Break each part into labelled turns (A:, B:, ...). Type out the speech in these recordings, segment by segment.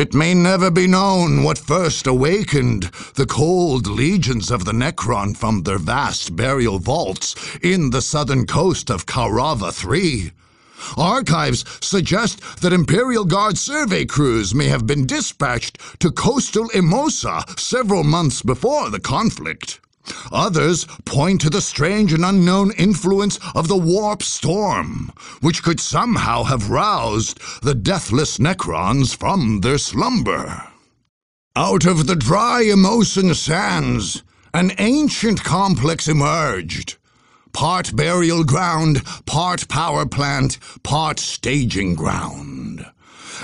A: It may never be known what first awakened the cold legions of the Necron from their vast burial vaults in the southern coast of Kaurava III. Archives suggest that Imperial Guard survey crews may have been dispatched to coastal Emosa several months before the conflict. Others point to the strange and unknown influence of the warp storm, which could somehow have roused the deathless Necrons from their slumber. Out of the dry Emosan sands, an ancient complex emerged. Part burial ground, part power plant, part staging ground.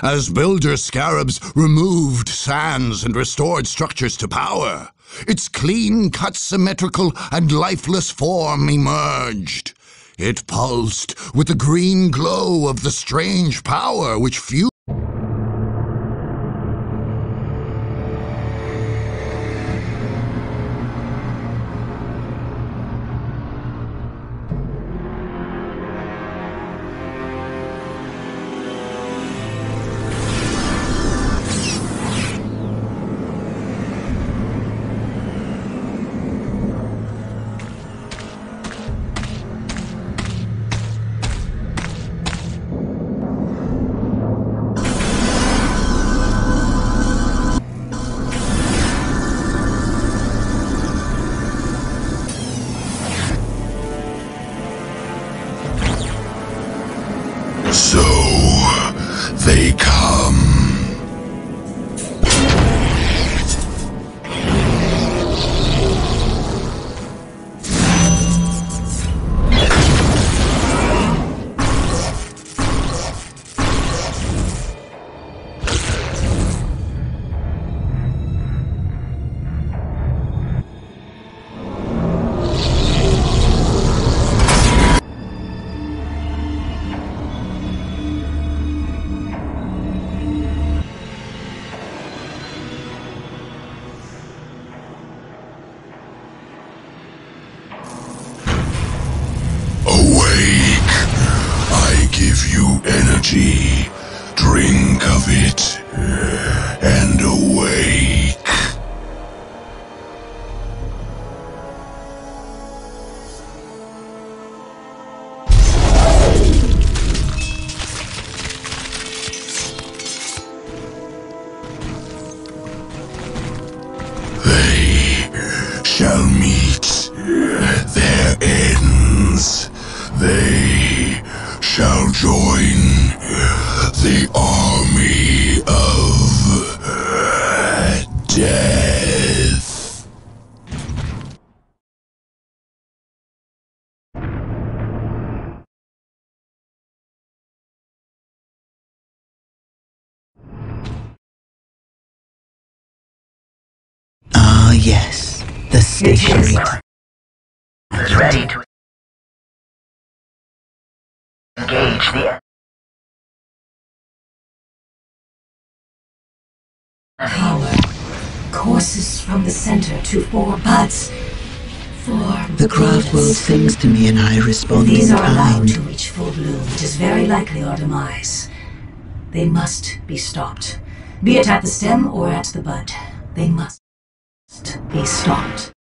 A: As builder scarabs removed sands and restored structures to power, its clean-cut, symmetrical, and lifeless form emerged. It pulsed with the green glow of the strange power which fueled.
B: So, they come. Awake! I give you energy. Drink of it, and awake. They shall meet their ends. They shall join the army of death.
C: Ah, yes, the stationary
D: is ready to engage the
E: power courses from the center to 4 buds. 4
C: The craft world sings to me and I respond
E: These
C: in
E: are allowed
C: kind.
E: to reach full bloom. It is very likely our demise. They must be stopped. Be it at the stem or at the bud. They must be stopped.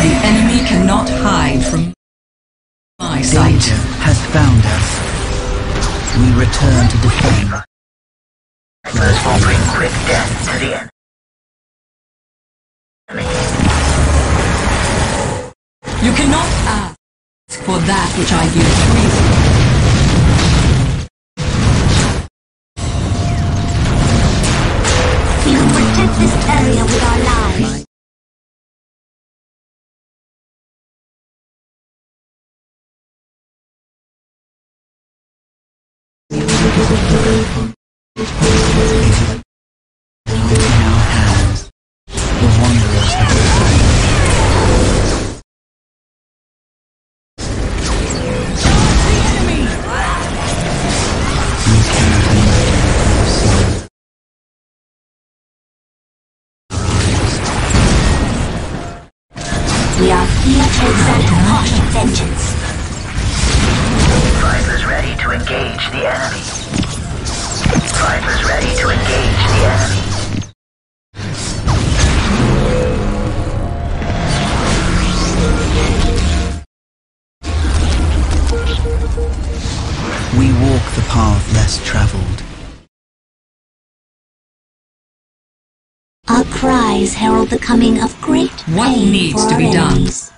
F: The enemy cannot hide from my sight.
C: Danger has found us. We return to defend.
D: will bring quick death to the enemy.
F: You cannot ask for that which I give freely.
G: We will protect this area with our lives.
C: In our hands, the wanderers of the night. You cannot imagine the soul.
G: Here takes that harsh vengeance.
D: Vipers ready to engage the enemy. Vipers ready to engage the enemy.
C: We walk the path less traveled.
G: Our cries herald the coming of great pain.
F: What needs
G: for
F: to
G: our
F: be done?
G: enemies.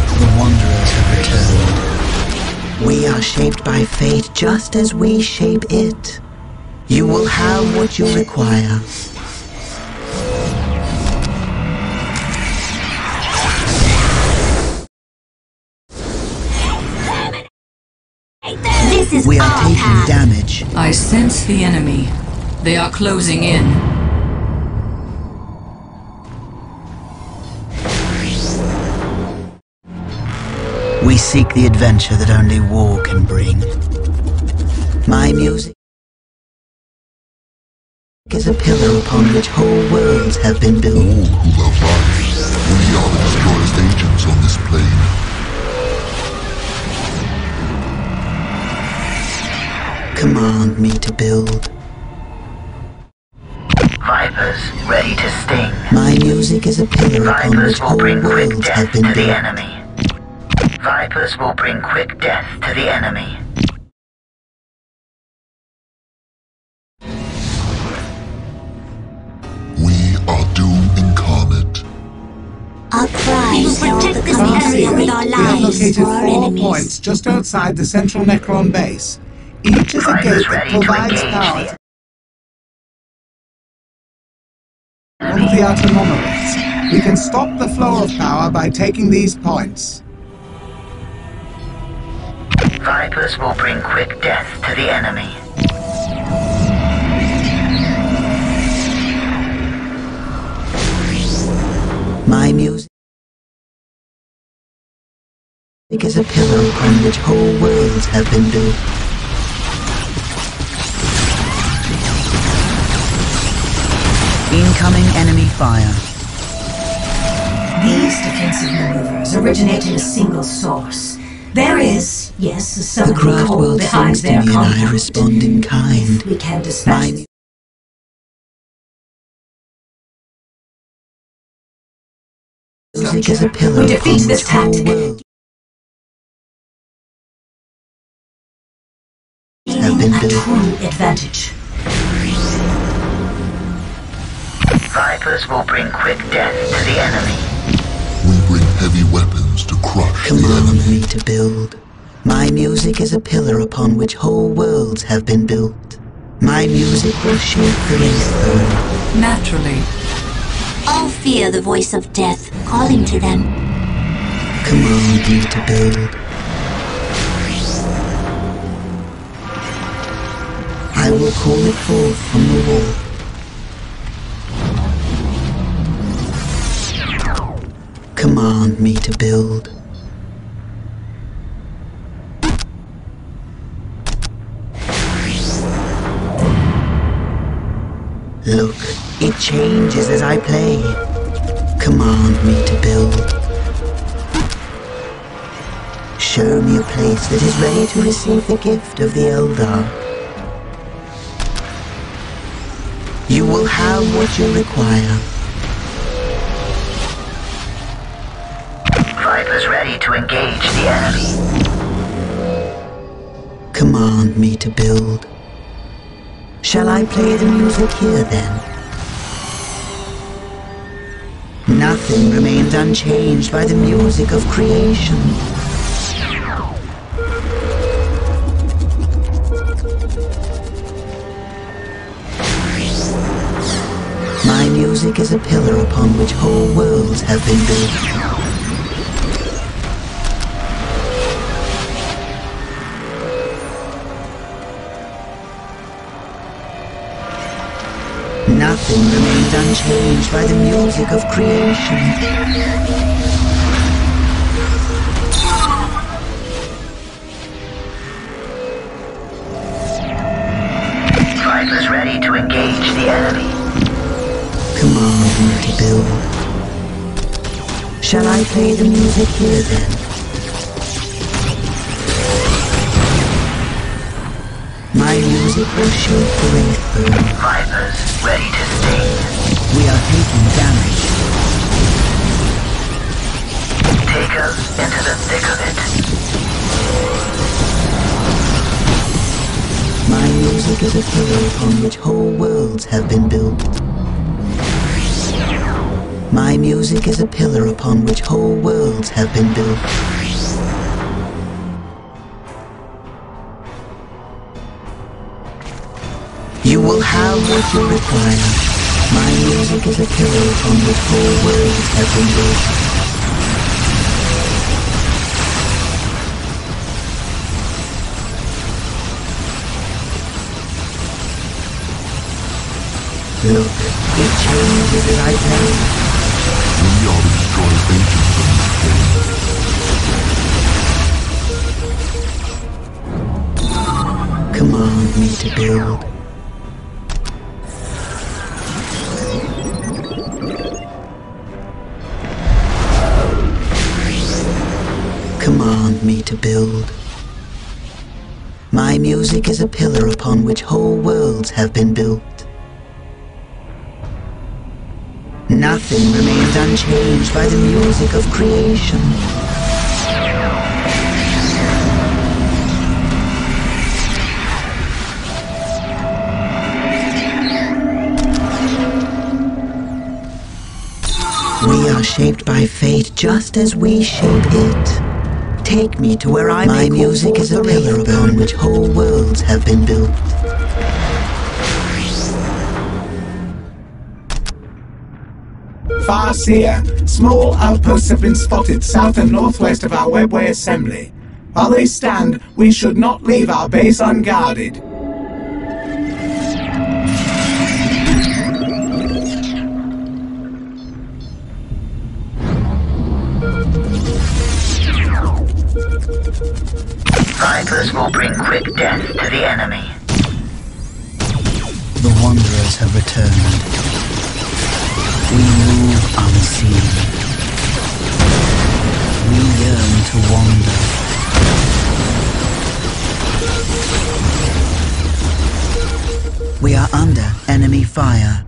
C: The wanderers have returned. We are shaped by fate just as we shape it. You will have what you require.
G: This is
C: We
G: our
C: are taking
G: path.
C: damage.
F: I sense the enemy. They are closing in.
C: We seek the adventure that only war can bring. My music is a pillar upon which whole worlds have been built.
B: All who love life, we are the destroyer's agents on this plane.
C: Command me to build.
D: Vipers ready to sting.
C: My music is a pillar upon
D: Vipers
C: which
D: will
C: whole
D: bring quick
C: worlds
D: death
C: have
D: to
C: been
D: the
C: built.
D: enemy. Vipers will bring quick death to the enemy.
B: We are doom incarnate.
G: Our cries herald the coming area with our
H: We have
G: lives
H: located
G: for our
H: 4
G: enemies.
H: points just outside the central Necron base. Each is a
D: Vipers
H: gate that
D: ready to
H: provides
D: engage
H: power
D: the
H: to all of the outer monoliths. We can stop the flow of power by taking these points.
D: Vipers will bring quick death to the enemy.
C: My music is a pillar upon which whole worlds have been built. Incoming enemy fire.
E: These defensive maneuvers originate in a single source. There is, yes, a
C: The
E: summoning
C: craft
E: core
C: world
E: behind
C: sings to
E: their
C: me and I
E: compound.
C: respond in kind.
E: We can dispatch
C: My music is a pillar
E: We defeat
C: upon
E: this
C: which whole
E: tactic.
C: worlds have been
E: a
C: built.
E: true advantage.
D: Vipers will bring quick death to the enemy.
B: We bring heavy weapons to crush the
C: Command
B: enemy.
C: me to build. My music is a pillar upon which whole worlds have been built. My music will shape the race throne.
F: Naturally.
G: All fear the voice of death calling to them.
C: Command me to build. I will call it forth from the wall. Command me to build. Look, it changes as I play. Command me to build. Show me a place that is ready to receive the gift of the Eldar. You will have what you require.
D: Vipers ready to engage the enemy.
C: Command me to build. Shall I play the music here then? Nothing remains unchanged by the music of creation. My music is a pillar upon which whole worlds have been built. Nothing remains unchanged by the music of creation.
D: Vipers ready to engage the enemy.
C: Command build. Shall I play the music here then? My music will shape the wraithbone.
D: Vipers ready to sting.
C: We are taking damage.
D: Take us into the thick of it.
C: My music is a pillar upon which whole worlds have been built. My music is a pillar upon which whole worlds have been built. You will have what you require. My music is a pillar upon which whole worlds have been built. Look, it changes as I play.
B: We are the destroyed agents on this plane.
C: Command me to build. Command me to build. My music is a pillar upon which whole worlds have been built. Nothing remains unchanged by the music of creation. We are shaped by fate just as we shape it. Take me to where my music is a pillar upon which whole worlds have been built.
H: Farseer, small outposts have been spotted south and northwest of our webway assembly. While they stand, we should not leave our base unguarded.
D: Vipers will bring quick death to the enemy.
C: The Wanderers have returned. We move unseen. We yearn to wander. We are under enemy fire.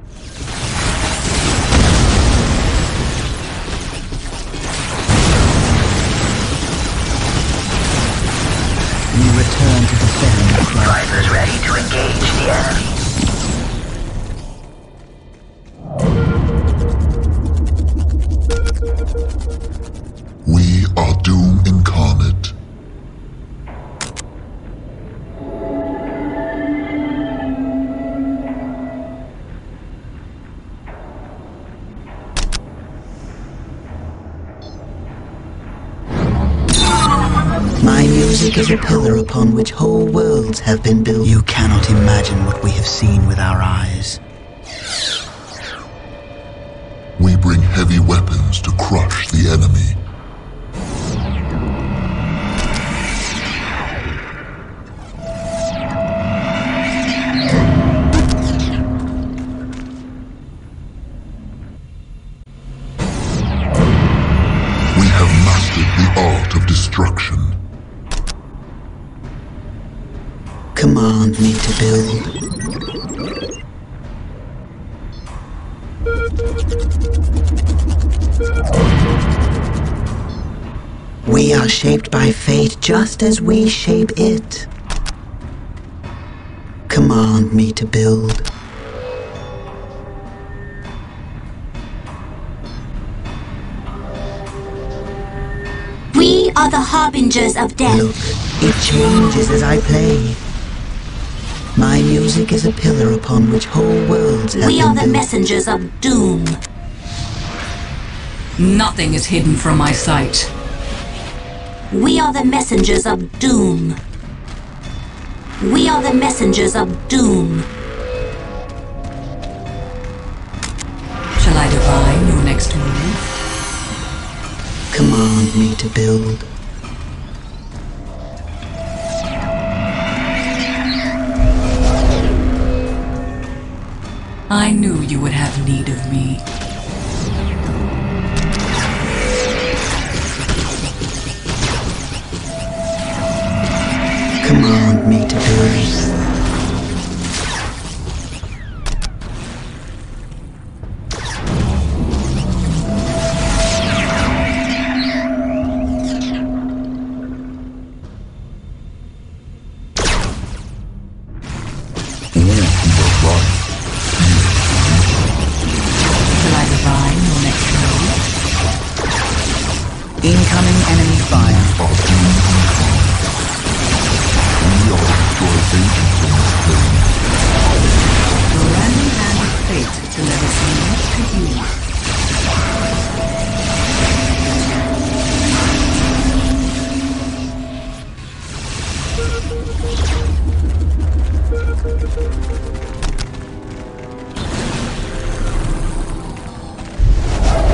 C: We return to defend the club.
D: Vipers ready to engage the enemy.
B: We are doom incarnate.
C: My music is a pillar upon which whole worlds have been built. You cannot imagine what we have seen with our eyes.
B: We bring heavy weapons to crush the enemy. We have mastered the art of destruction.
C: Command me to build. We are shaped by fate just as we shape it. Command me to build.
G: We are the harbingers of death.
C: Look, it changes as I play. My music is a pillar upon which whole worlds have
G: We are
C: been
G: the
C: built.
G: messengers of doom.
F: Nothing is hidden from my sight.
G: We are the messengers of doom. We are the messengers of doom.
F: Shall I divine your next move?
C: Command me to build.
F: I knew you would have need of me.
C: Doom. Incoming enemy fire.
B: We are the destroyed agents on this plane.
F: The random hand of fate delivers me to you.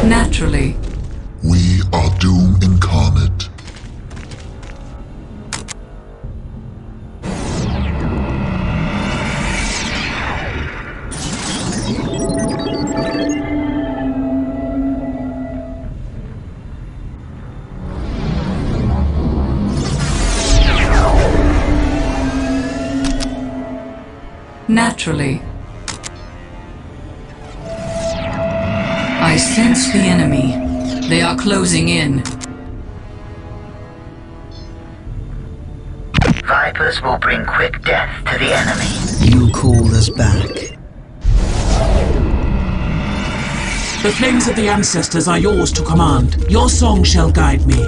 F: Naturally.
B: We are Doom incarnate.
F: Naturally. I sense the enemy. They are closing in.
D: Vipers will bring quick death to the enemy.
C: You called us back.
I: The flames of the ancestors are yours to command. Your song shall guide me.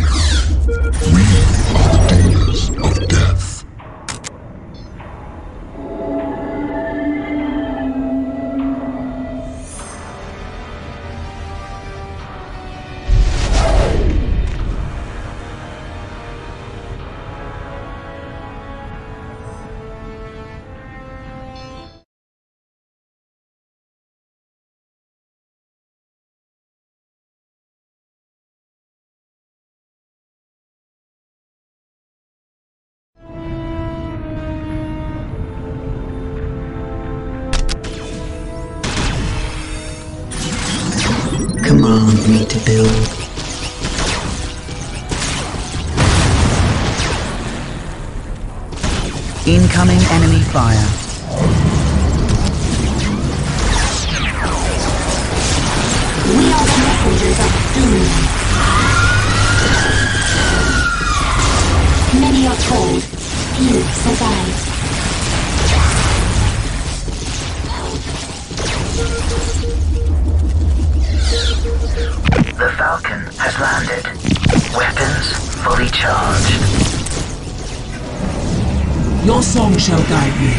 B: We are the dealers of death.
C: Command me to build. Incoming enemy fire.
G: We are the messengers of doom. Many are told, few survive.
D: The Falcon has landed. Weapons fully charged.
I: Your song shall guide me.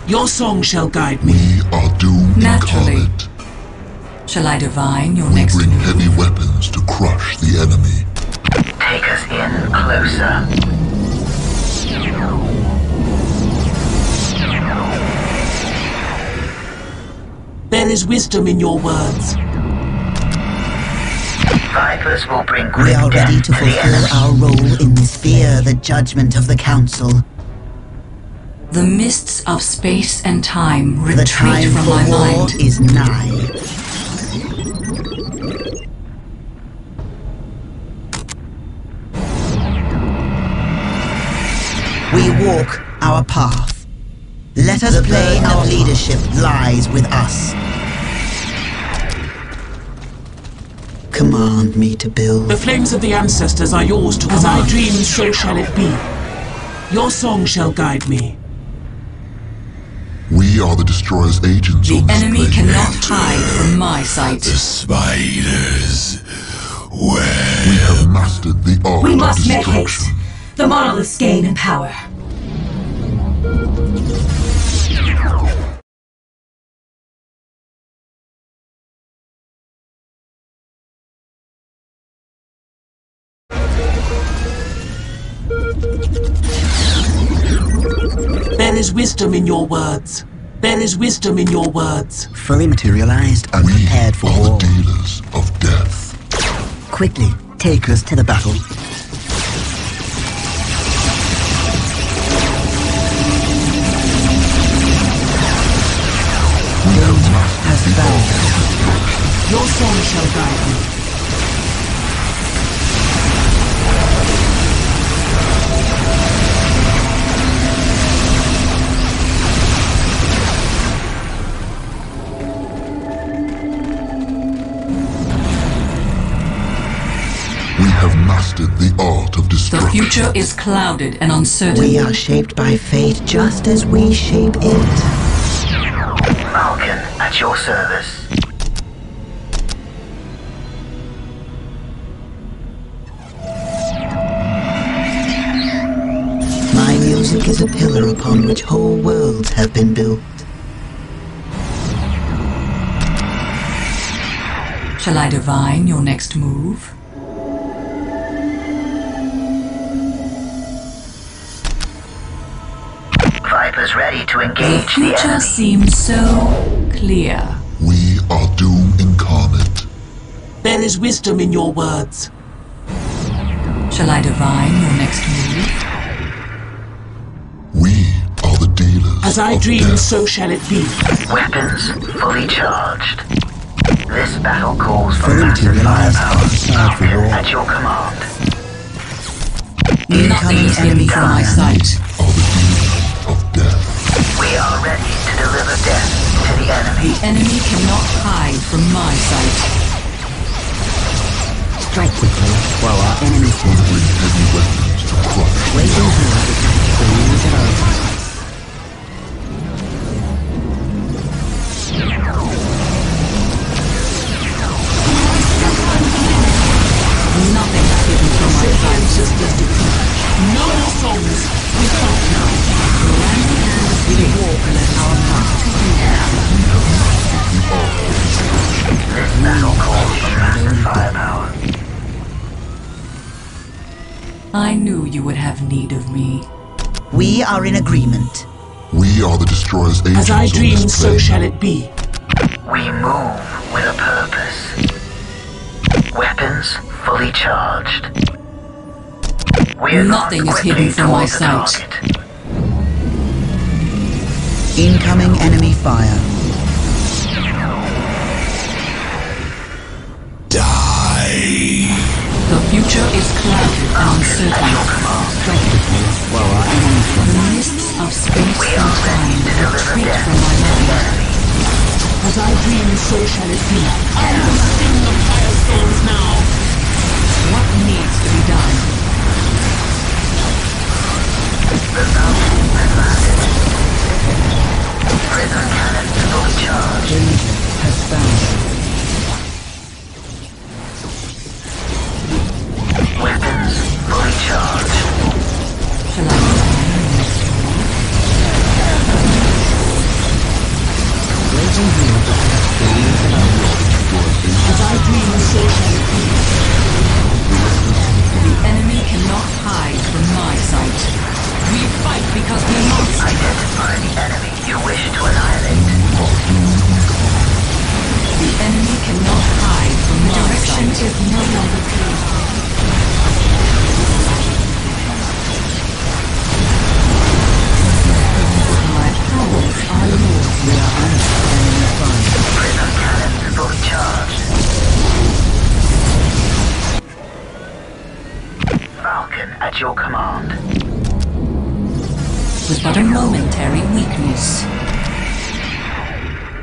I: Your song shall guide me.
B: We are Doom
F: Naturally.
B: incarnate.
F: Shall I divine your
B: We
F: next
B: bring
F: move?
B: heavy weapons to crush the enemy.
D: Take us in closer.
I: There is wisdom in your words.
D: Vipers will bring quick
C: We are
D: death
C: ready to
D: to the
C: fulfill
D: enemy.
C: our role in this. Fear the judgment of the Council.
F: The mists of space and time
C: The
F: retreat
C: time
F: from
C: for
F: my
C: war
F: mind.
C: is nigh. We walk our path. Let us play our leadership lies with us. Command me to build.
I: The flames of the ancestors are yours to command. As I dream, so shall it be. Your song shall guide me.
B: We are the Destroyer's agents
F: The
B: on this
F: enemy
B: plane.
F: cannot hide from my sight.
J: Spiders. Where?
B: We have mastered the art
E: We
B: of
E: must make
B: destruction.
E: haste. The monoliths gain in power.
I: There is wisdom in your words. There is wisdom in your words.
C: Fully materialized and prepared for
B: We are
C: war.
B: the dealers of death.
C: Quickly, take us to the battle. Fate has found us.
I: Your song shall guide me.
B: We have mastered the art of
F: The
B: destruction.
F: future is clouded and uncertain.
C: We are shaped by fate just as we shape it.
D: Falcon, at your service.
C: My music is a pillar upon which whole worlds have been built.
F: Shall I divine your next move?
D: Viper's ready to
F: The
D: engage the
F: future
D: enemy.
F: seems so clear.
B: We are Doom incarnate.
I: There is wisdom in your words.
F: Shall I divine your next move?
B: We are the dealers
I: As I
B: of
I: dream,
B: death.
I: so shall it be.
D: Weapons fully charged. This battle calls for
C: Fully
D: massive
C: materialized
D: firepower.
C: and prepared for war.
D: At your command.
F: Nothing
C: Incoming
F: is hidden
C: enemy
F: from my
C: fire.
F: sight.
B: Are the dealers of death.
D: We are ready to deliver death to the enemy.
F: The enemy cannot hide from my sight.
C: Strike quickly while our enemies
B: We bring heavy weapons to crush.
C: waiting here to catch the news of our
F: Nothing is hidden from my sight.
I: No more songs. We fight now.
F: We walk and let our path.
D: This battle calls for massive firepower.
F: I knew you would have need of me.
C: We are in agreement.
B: We are the destroyer's agents
I: As I
B: on
I: dream,
B: this
I: so
B: plane.
I: shall it be.
D: We move with a purpose. Weapons fully charged. We are
F: Nothing is hidden from my sight.
D: Target.
C: Incoming enemy fire.
F: The future is clouded and uncertain.
C: While our enemies
F: The mists of space
D: We
F: and
D: are ready
F: time
D: to deliver
F: retreat
D: death
F: from my
D: to the
F: mind.
D: enemy.
I: As I dream, so shall it be. I will sing the firestorms now.
F: What needs to be done?
D: The Falcon has landed. Prison cannon fully charged.
C: danger has found us.
D: Weapons fully charged.
F: Shall I
C: Waiting here to catch the news of our
I: As I dream, so shall it be.
F: The enemy cannot hide from my sight. We fight because we must.
D: Identify the enemy you wish to annihilate.
F: The enemy cannot hide from my sight. Is no longer clear. My powers are yours.
C: We are under enemy fire.
D: Prison cannons fully charged. Falcon at your command.
F: With but a momentary weakness.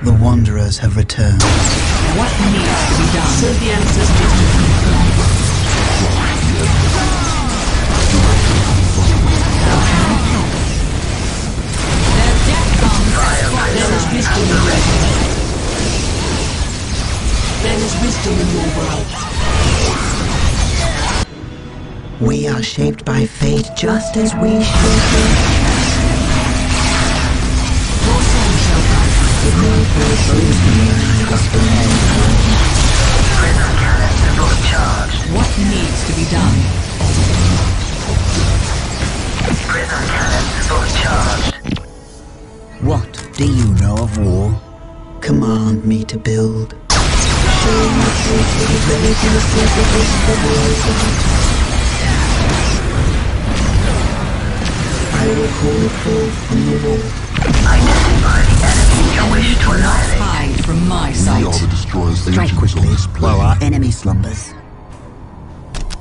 C: The Wanderers have returned.
F: What needs to be done?
I: Send the ancestors to
F: Their death comes.
I: There is wisdom in your world. There is wisdom in your world.
C: We are shaped by fate just as we shape it.
I: Your song shall guide me.
C: The great forces behind us behind.
D: Prison cannons fully charged.
F: What needs to be done?
D: Prison cannons fully charged.
C: Do you know of war? Command me to build. I will call it forth from the wall.
D: Identify the enemy you wish to annihilate.
F: Hide from my
B: We
F: sight.
B: are the destroyer's
C: Strike
B: agents
C: quickly,
B: on this
C: while
B: plane.
C: our enemy slumbers.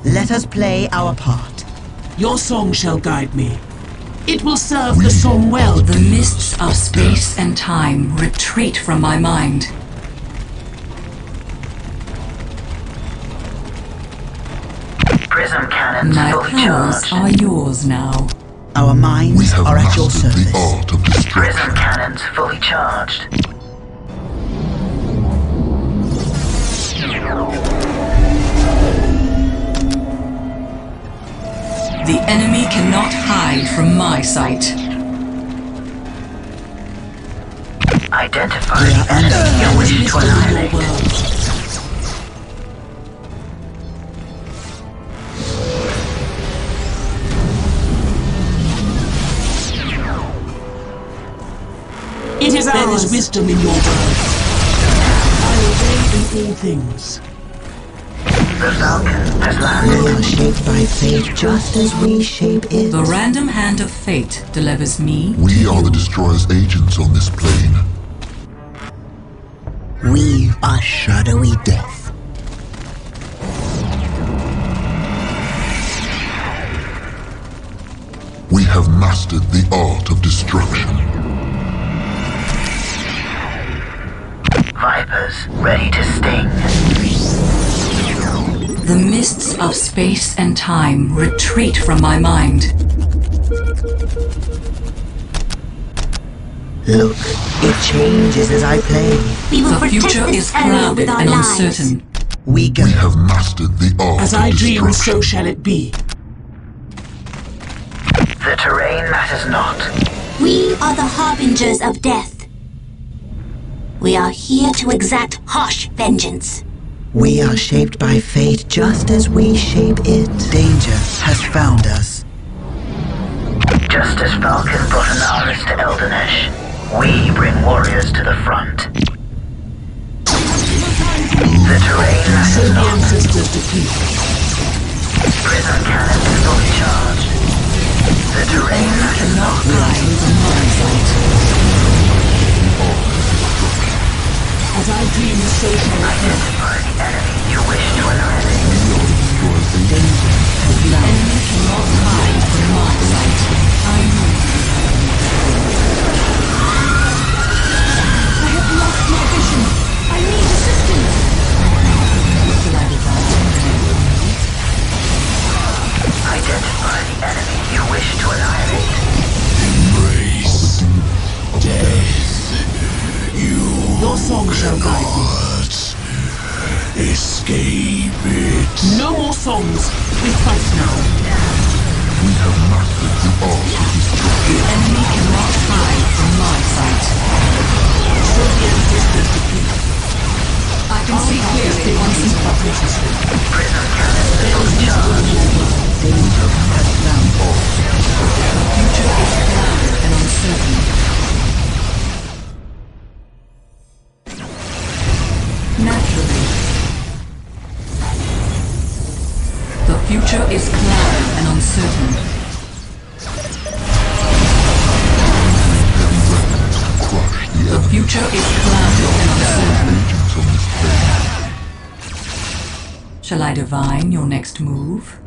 C: Let us play our part.
I: Your song shall guide me. It will serve
B: We
I: the song well.
B: are
F: The mists of space and time retreat from my mind.
D: Prism cannons
F: My
D: fully
F: powers
D: charged.
F: are yours now.
C: Our
B: We
C: minds
B: have
C: are at your
B: mastered
C: service.
B: the art of
D: Prism
B: destruction.
D: cannons fully charged.
F: The enemy cannot hide from my sight.
D: Identify
C: We are
D: the enemy you wish to
I: Wisdom in your
D: annihilate.
I: words. It is there is wisdom in your words. I obey in all things.
D: The Falcon has
C: We
D: landed.
C: are shaped by fate just as we shape it.
F: The random hand of fate delivers me to
B: We are
F: you.
B: the destroyer's agents on this plane.
C: We are shadowy death.
B: We have mastered the art of destruction.
D: Vipers ready to sting.
F: The mists of space and time retreat from my mind.
C: Look, it changes as I play.
G: We will
F: The
G: protect
F: future
G: this
F: is
G: area
F: clouded
G: with our
F: and
G: lives.
F: uncertain.
C: We go.
B: We have mastered the art
I: As
B: of
I: I dream,
B: destruction.
I: so shall it be.
D: The terrain matters not.
G: We are the harbingers of death. We are here to exact harsh vengeance.
C: We are shaped by fate just as we shape it. Danger has found us.
D: Just as Falcon brought an Aris to Eldenesh, we bring warriors to the front. The terrain
I: Send
D: matters
I: the
D: not.
I: ancestors to peace.
D: Prism cannons fully charged. The terrain matters not.
F: Hide from my sight.
I: As I dream, so shall it be.
D: Identify the enemy you wish to annihilate.
F: The enemy cannot hide from my sight. I know.
G: I have lost my vision. I need assistance.
F: Shall I divine?
D: Identify the enemy you wish to annihilate.
J: Embrace death.
I: Your song shall guide me.
J: Escape it.
I: No more songs. We fight now.
B: We have mastered the art of destruction.
F: The enemy cannot hide from my sight.
I: Send the ancestors to peace.
F: I can see clearly once in
D: Prism cannons fully charged.
C: Danger has found us.
F: The future is clouded and uncertain. Naturally. The future is clouded and uncertain.
B: Crush the
F: The
B: enemy.
F: future is clouded and uncertain.
B: Agents on this plane.
F: Shall I divine your next move?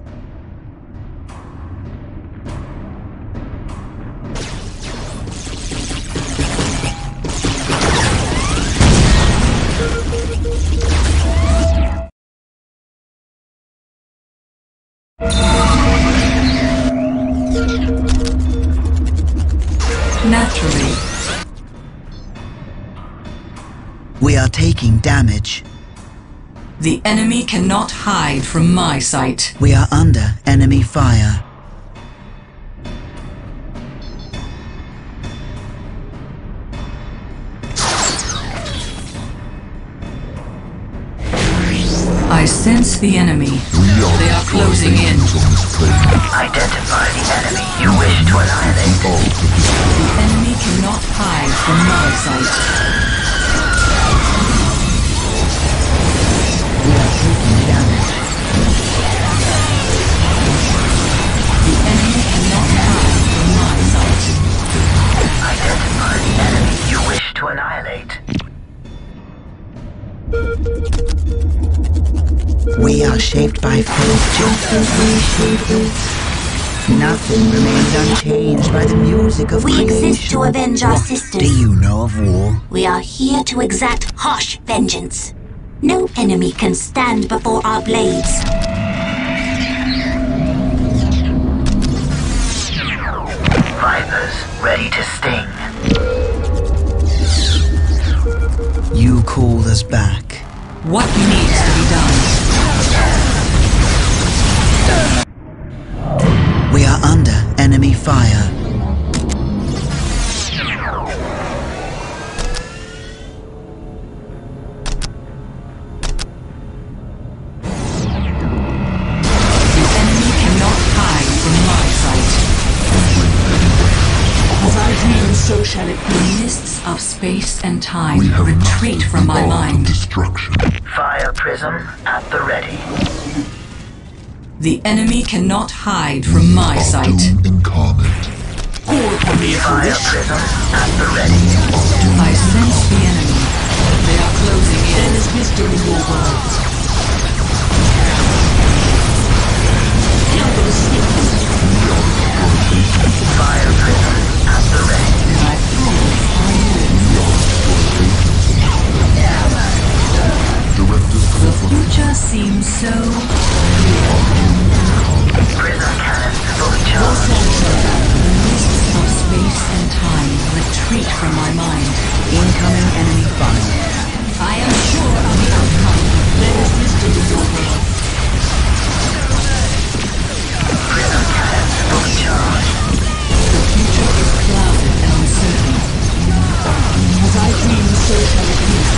F: Naturally.
C: We are taking damage.
F: The enemy cannot hide from my sight.
C: We are under enemy fire.
F: I sense the enemy.
B: We are
F: They are closing in.
D: Identify the enemy you wish to annihilate.
F: The enemy cannot hide from my sight.
C: We are taking damage.
F: The enemy cannot hide from my sight.
D: Identify the enemy you wish to annihilate.
C: We are shaped by fate just as we shape it. Nothing remains unchanged by the music of
G: We
C: creation.
G: exist to avenge our sisters.
C: Do you know of war?
G: We are here to exact harsh vengeance. No enemy can stand before our blades.
D: Vipers ready to sting.
C: You called us back.
F: What needs to be done?
C: We are under enemy fire.
F: The enemy cannot hide from my sight. As I dream, so shall it be. Mists of space and time
B: We have
F: retreat
B: mastered
F: from
B: the
F: my
B: art of
F: mind.
B: destruction.
D: Fire prism at the ready.
F: The enemy cannot hide from my
B: Our
F: sight.
B: doom incarnate.
F: Call upon me if you
D: Fire
F: wish.
D: prism at the ready.
F: I sense the enemy. They are closing in. There is wisdom in your words.
D: Fire prism at the ready.
F: My powers are yours. The future seems so
D: Prism cannons fully
F: Your
D: charged.
F: soul shall die. The mists of space and time retreat from my mind.
C: Incoming enemy fire.
F: I am sure of the outcome. There is wisdom in your words.
D: Prism cannons fully charged.
F: The future is clouded and uncertain. As I dream, so shall it be.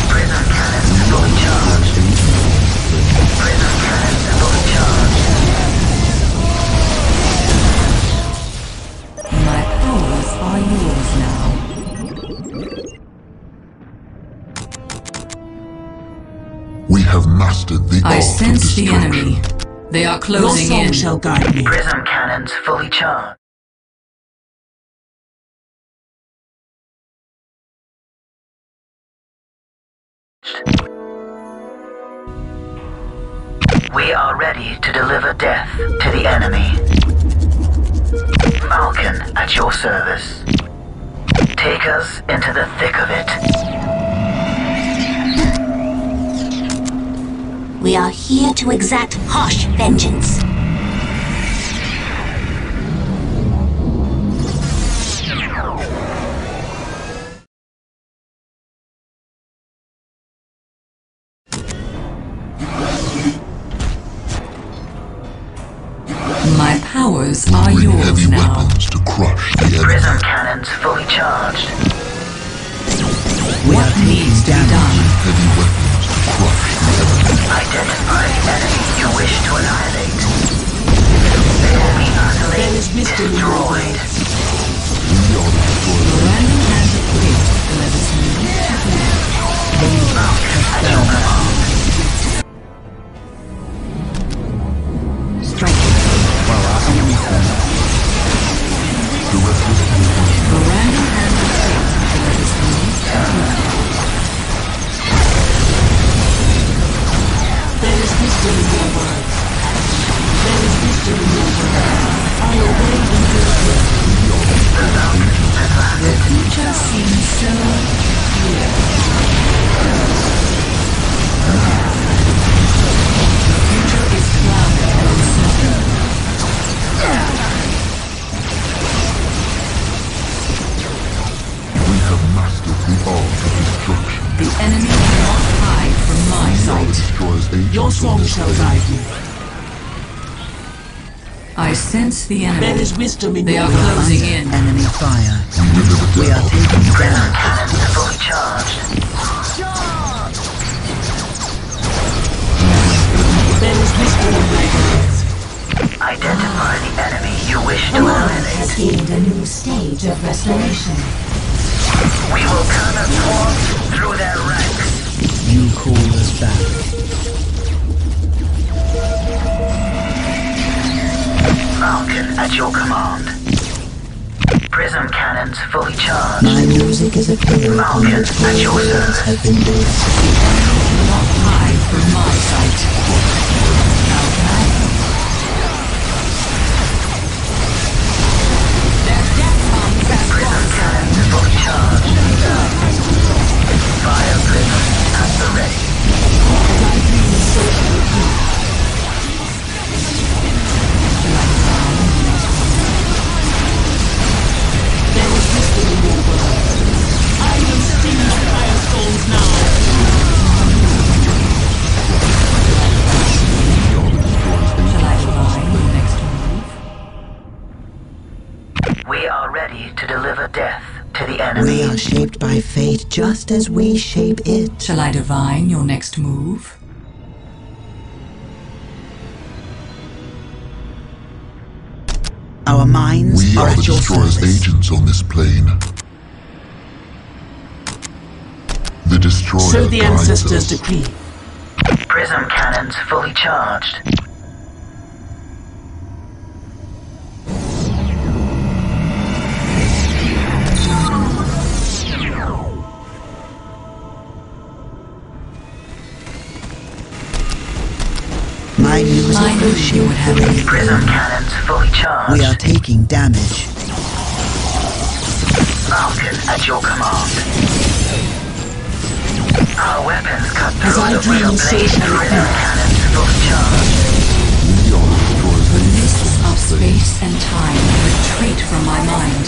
D: Prism cannons fully charged. Prism cannons fully charged.
F: My powers are yours now.
B: We have mastered the
F: I
B: art of
F: sense the
B: destruction.
F: enemy. They are closing
I: Your song
F: in.
I: shall guide me.
D: Prism cannons fully charged. We are ready to deliver death to the enemy. Falcon at your service. Take us into the thick of it.
G: We are here to exact harsh vengeance.
F: My powers
B: We
F: are
B: bring
F: yours
B: heavy
F: now.
B: weapons to crush the enemy.
D: Prism cannons fully charged.
C: We
F: What
C: are
F: needs
C: taking
F: to be
C: damage.
F: done?
B: Heavy weapons to crush the enemy.
D: Identify the enemy you wish to annihilate. They will be utterly
I: There is wisdom in your
D: destroyed.
I: words.
B: We are the destroyers.
F: Random hand of fate delivers me to death.
D: At your command.
B: Direct us to the
F: The random hand of fate delivers me to death.
I: There is wisdom in your words. There is wisdom in your words. I obey and fulfill.
F: The future seems so clear. The future is clouded and uncertain.
B: We have mastered the art of destruction.
F: The enemy cannot hide from my
B: We are the
F: sight.
B: destroyers' agents
I: Your
B: on
I: song
B: this
I: shall
B: plane.
I: guide me.
F: I sense the
I: There
F: enemy.
I: is wisdom in
F: They
I: your
F: are
I: words.
F: closing in.
C: Enemy fire.
B: We deliver
C: We are
B: death.
C: taking damage.
D: Cannons fully charged.
E: has gained a new stage of restoration.
D: We will cut a swarm through their ranks.
C: You call us back.
D: Falcon at your command. Prism cannons fully charged.
C: My music is a pillar upon
D: Falcon
C: which
D: at your
C: worlds
D: service.
C: have been built.
F: Not hide from my sight. How can I help? Their death comes as
D: Prism cannons fully charged. Fire prism at the ready.
F: as I dream so shall it be. There is wisdom in your words. I will sting the firestorms now.
E: Shall I divine your next move?
D: We are ready to deliver death to the enemy.
C: We are shaped by fate just as we shape it.
E: Shall I divine your next move?
C: Our minds
B: We
C: are
B: are the
C: at your
B: Destroyer's
C: service.
B: agents on this plane. The Destroyer
F: So the
B: guides
F: ancestors
B: us.
F: decree.
D: Prism cannons fully charged.
C: My music
E: I knew
C: will
E: you
C: shape
E: would have
C: the way
E: me.
C: it
D: Prism
C: goes.
D: cannons fully charged.
C: We are taking damage.
D: Falcon at your command. Our weapons cut
F: As
D: through
F: I
D: the
F: dream,
D: real
F: so
D: blade.
F: shall it be.
D: Prism cannons fully charged.
B: We are the Destroyer's agents
E: Mists
B: on
E: of
B: this plane.
E: space and time retreat from my mind.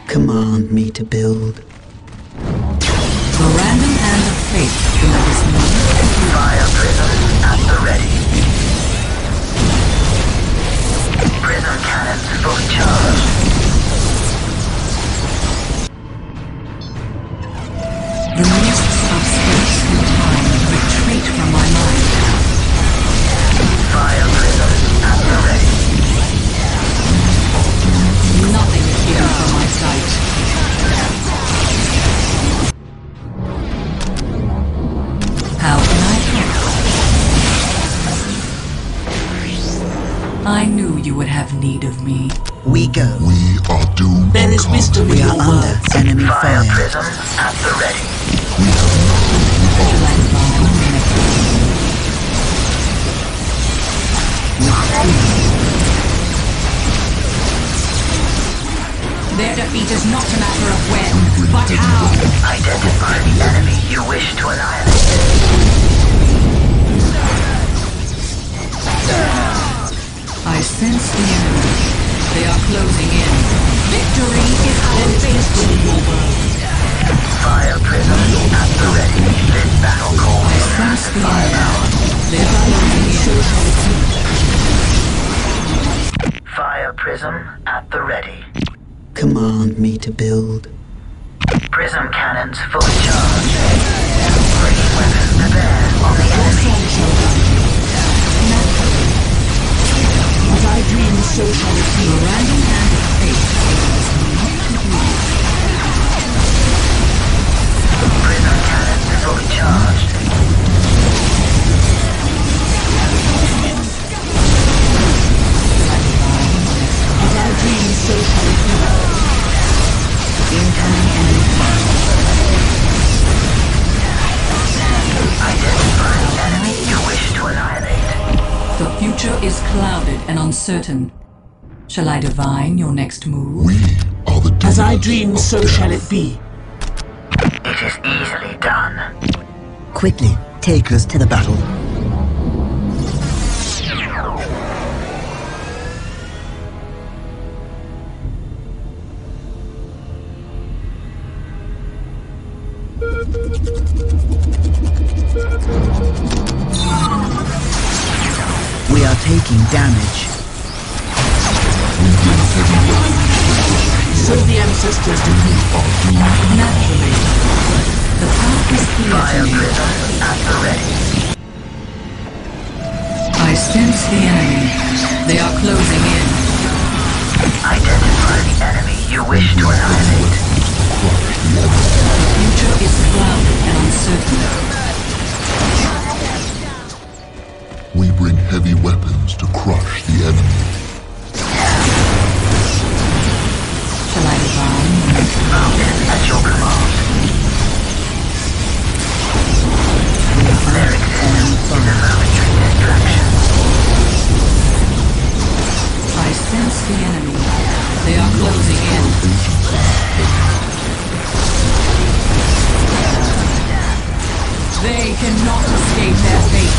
C: Command me to build.
E: The random hand of fate delivers me.
D: Fire prism at the ready. Prism cannons fully charged.
E: The mists of space and time retreat from my mind.
D: Fire prism at the ready.
E: Nothing is hidden from my sight. How can I help? I knew you would have need of me.
C: We go.
B: We are doomed.
F: There is wisdom in
C: We are
F: your
C: under
F: words.
C: enemy
D: Fire
C: fire.
D: prism at the ready.
B: We have nothing to
E: Shall I
B: offer.
E: divine your next move? Their defeat is not a matter of when, but how.
D: Identify the enemy you wish to annihilate.
E: I sense the enemy. They are closing in. Victory is our fate.
D: Fire prism at the ready. This battle call
E: I sense the enemy. They are closing in.
D: Fire prism at the ready.
C: Command me to build.
D: Prism cannons fully charged. Bringing weapons to bear on the enemy.
F: As I dream, so shall it be.
E: The random hand of fate delivers me.
D: Prism cannons fully charged.
F: As I dream, so shall it be.
C: Incoming enemy fire.
D: Identify the enemy you wish to annihilate.
E: The future is clouded and uncertain. Shall I divine your next move?
B: We are the
F: As I
B: demons
F: dream,
B: of
F: so
B: death.
F: shall it be.
D: It is easily done.
C: Quickly, take us to the battle. We are taking damage.
F: So the ancestors decree.
E: Naturally. The path is clear
D: Fire
E: to me.
D: prism at the ready.
E: I sense
F: sense the enemy. They are closing in.
D: Identify the enemy you wish to annihilate.
F: The future is clouded and uncertain.
B: We bring heavy weapons to crush the enemy.
F: Shall I divine?
D: Mounted at your command. There exists in the momentary distraction.
F: I sense the enemy. They are closing in. They cannot escape their fate.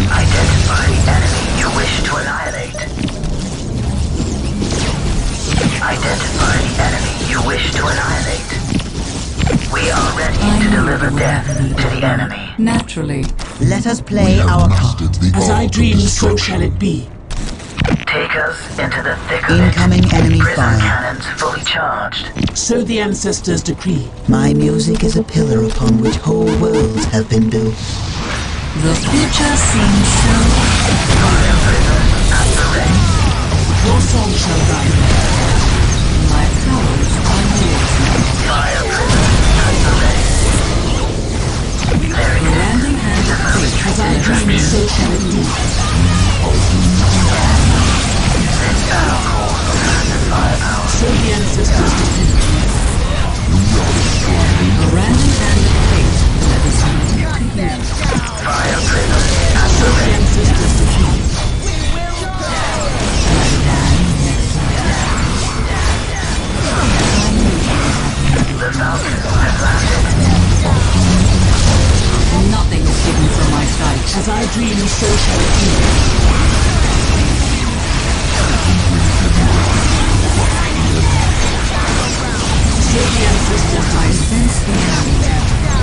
D: Identify the enemy you wish to annihilate. Identify the enemy you wish to annihilate. We are ready to deliver death to the enemy.
F: Naturally.
C: Let us play our part.
I: As I dream, so shall it be.
D: Take us into the thick of it.
C: Incoming enemy
D: Prison
C: fire.
D: cannons fully charged.
I: So the ancestors decree.
C: My music is a pillar upon which whole worlds have been built.
F: The future seems so...
D: Fire prison at the ready.
I: Your song shall guide me.
F: My powers are yours.
D: Fire prison at the ready. There
F: The landing hand of fate
I: As I dream, so shall it be. So the ancestors decree.
F: The random hand of fate that is unique to you.
D: fire prison at
I: So
D: the
I: the
D: ready.
I: ancestors decree.
D: The Falcon has landed.
F: Nothing is hidden from my sight.
I: As I dream, so shall it be. So the ancestors
F: I sense the enemy.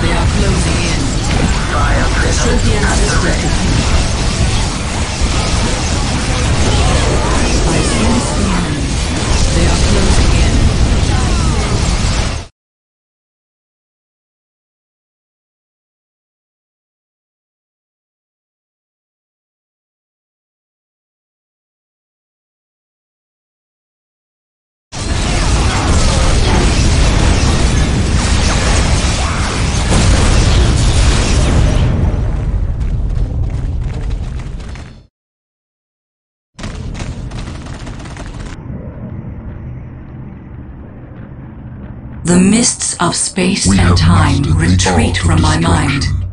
F: They are closing in.
D: Fire
I: So
D: prison
I: the
D: at the
I: ancestors
D: ready.
I: decree.
F: I sense the enemy. They are closing in. The mists of space
B: We
F: and
B: have
F: time
B: mastered the
F: retreat
B: art of
F: from my mind.
B: destruction.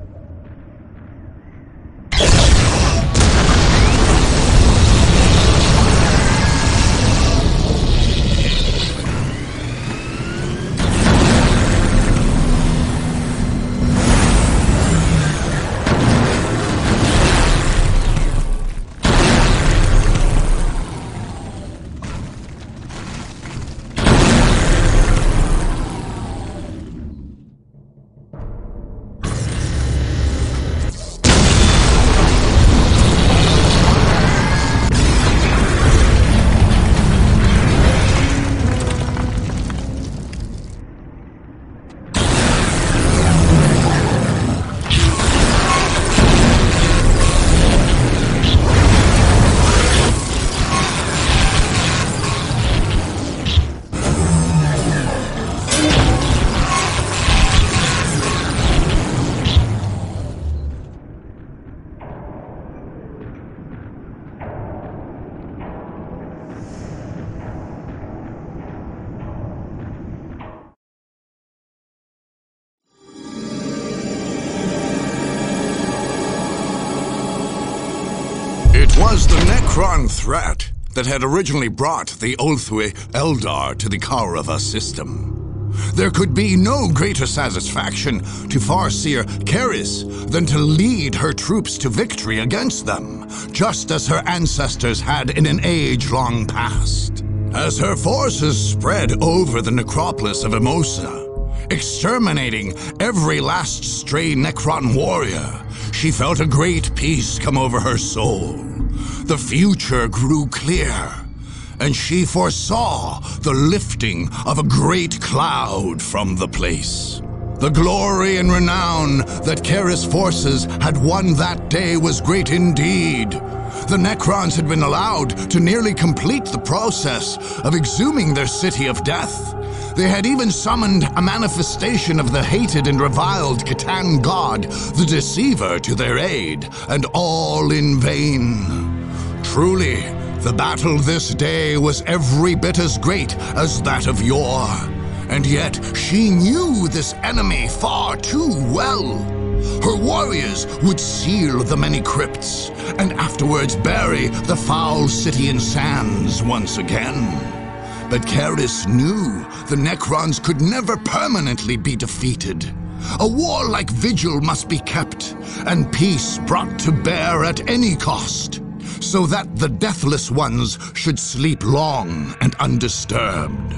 A: It was the Necron threat that had originally brought the Ulthwe Eldar to the Kaurava system. There could be no greater satisfaction to Farseer Keris than to lead her troops to victory against them, just as her ancestors had in an age-long past. As her forces spread over the necropolis of Emosa, exterminating every last stray Necron warrior, she felt a great peace come over her soul. The future grew clear, and she foresaw the lifting of a great cloud from the place. The glory and renown that Keris' forces had won that day was great indeed. The Necrons had been allowed to nearly complete the process of exhuming their city of death. They had even summoned a manifestation of the hated and reviled Catan god, the Deceiver, to their aid, and all in vain. Truly, the battle this day was every bit as great as that of yore. And yet she knew this enemy far too well. Her warriors would seal the many crypts, and afterwards bury the foul city in sands once again. But Karis knew the Necrons could never permanently be defeated. A warlike vigil must be kept, and peace brought to bear at any cost, so that the deathless ones should sleep long and undisturbed.